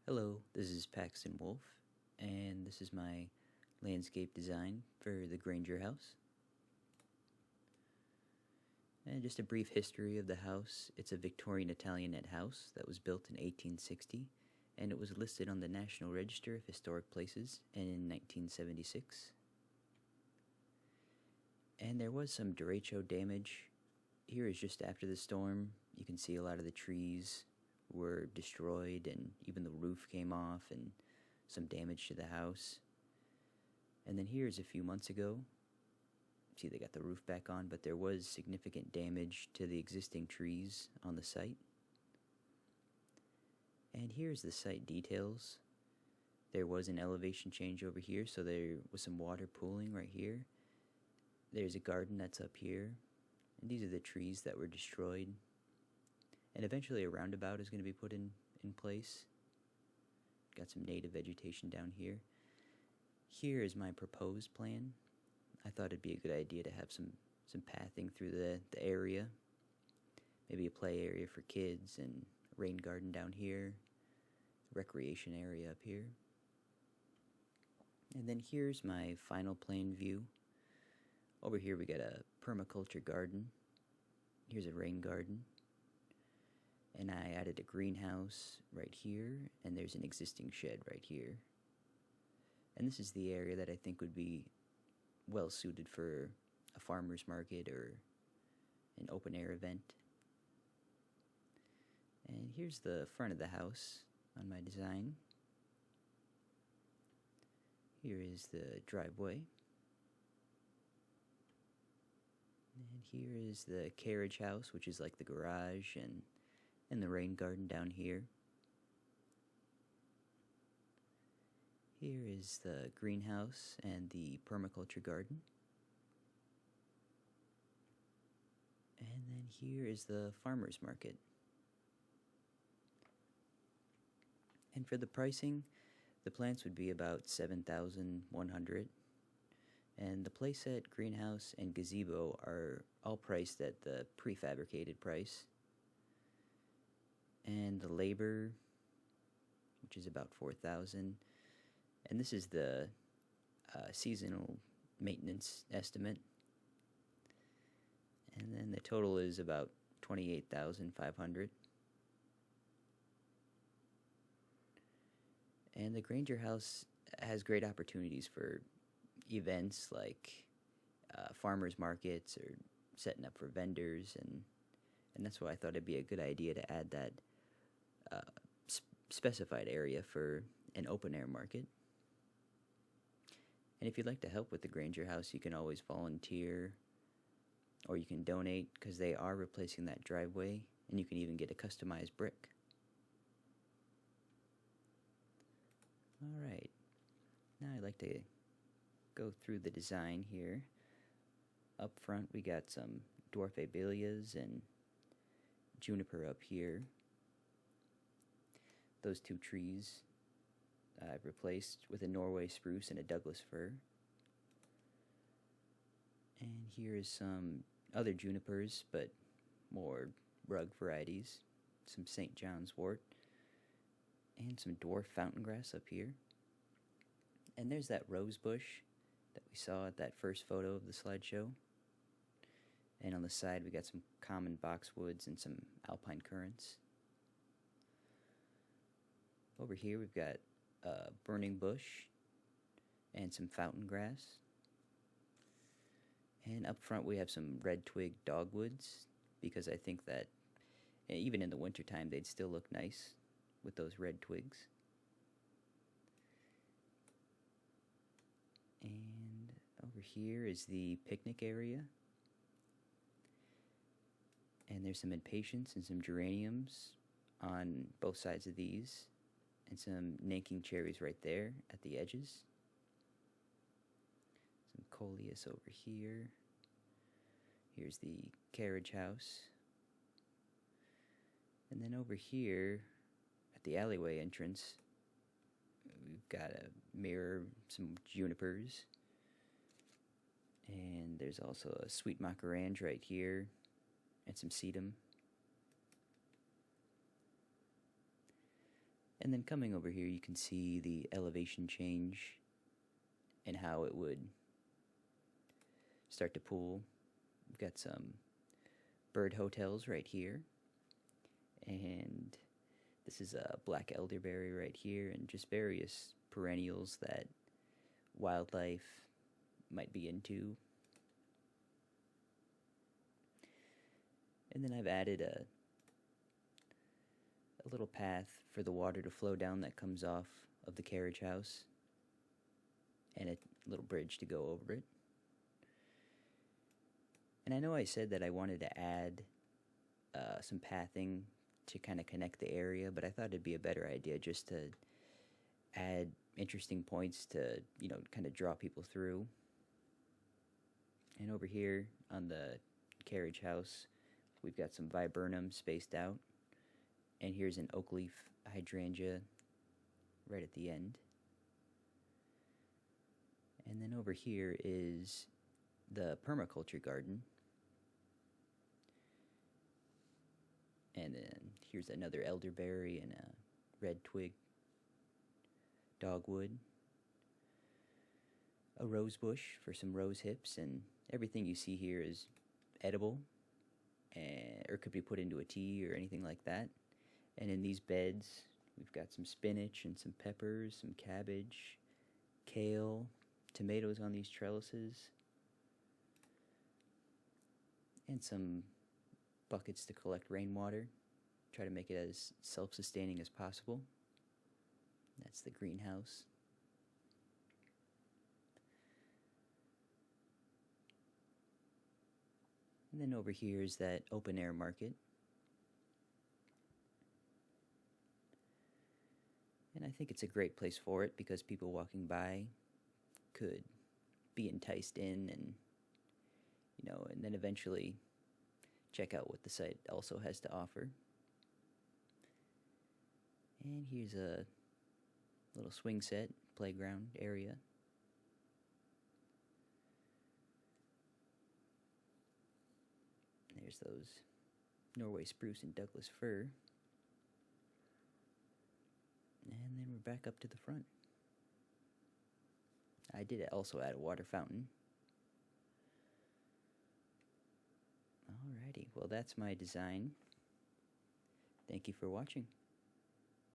Hello, this is Paxton Wolf, and this is my landscape design for the Granger house. And just a brief history of the house. It's a Victorian Italianate house that was built in 1860, and it was listed on the National Register of Historic Places in 1976. And there was some derecho damage. Here is just after the storm. You can see a lot of the trees were destroyed, and even the roof came off, and some damage to the house. And then here's a few months ago. See, they got the roof back on, but there was significant damage to the existing trees on the site. And here's the site details. There was an elevation change over here, so there was some water pooling right here. There's a garden that's up here, and these are the trees that were destroyed. And eventually a roundabout is going to be put in place. Got some native vegetation down here. Here is my proposed plan. I thought it'd be a good idea to have some pathing through the area. Maybe a play area for kids, and a rain garden down here, recreation area up here. And then here's my final plan view. Over here we got a permaculture garden. Here's a rain garden. And I added a greenhouse right here, and there's an existing shed right here. And this is the area that I think would be well suited for a farmer's market or an open air event. And here's the front of the house on my design. Here is the driveway. And here is the carriage house, which is like the garage, and the rain garden down here. Here is the greenhouse and the permaculture garden. And then here is the farmer's market. And for the pricing, the plants would be about $7,100. And the playset, greenhouse, and gazebo are all priced at the prefabricated price. And the labor, which is about $4,000. And this is the seasonal maintenance estimate. And then the total is about $28,500. And the Granger house has great opportunities for events like farmers markets or setting up for vendors, and that's why I thought it'd be a good idea to add that specified area for an open air market. And if you'd like to help with the Granger house, you can always volunteer, or you can donate, because they are replacing that driveway, and you can even get a customized brick. Alright, now I'd like to go through the design here. Up front we got some dwarf abelias and juniper up here. Those two trees I've replaced with a Norway spruce and a Douglas fir. And here is some other junipers, but more rug varieties. Some St. John's wort. And some dwarf fountain grass up here. And there's that rose bush that we saw at that first photo of the slideshow. And on the side we got some common boxwoods and some alpine currants. Over here we've got a burning bush and some fountain grass. And up front we have some red twig dogwoods, because I think that even in the wintertime they'd still look nice with those red twigs. And over here is the picnic area. And there's some impatiens and some geraniums on both sides of these, and some Nanking cherries right there at the edges. Some coleus over here. Here's the carriage house. And then over here at the alleyway entrance, we've got a mirror, some junipers, and there's also a sweet macarange right here, and some sedum. And then coming over here, you can see the elevation change and how it would start to pool. We've got some bird hotels right here, and this is a black elderberry right here, and just various perennials that wildlife might be into. And then I've added a little path for the water to flow down that comes off of the carriage house, and a little bridge to go over it. And I know I said that I wanted to add some pathing to kind of connect the area, but I thought it'd be a better idea just to add interesting points to, kind of draw people through. And over here on the carriage house, we've got some viburnum spaced out. And here's an oak leaf hydrangea right at the end. And then over here is the permaculture garden. And then here's another elderberry and a red twig dogwood. A rose bush for some rose hips, and everything you see here is edible, or could be put into a tea or anything like that. And in these beds, we've got some spinach and some peppers, some cabbage, kale, tomatoes on these trellises, and some buckets to collect rainwater. Try to make it as self-sustaining as possible. That's the greenhouse. And then over here is that open air market. And I think it's a great place for it because people walking by could be enticed in and, and then eventually check out what the site also has to offer. And here's a little swing set, playground area. There's those Norway spruce and Douglas fir. And then we're back up to the front. I did also add a water fountain. Alrighty, well that's my design. Thank you for watching.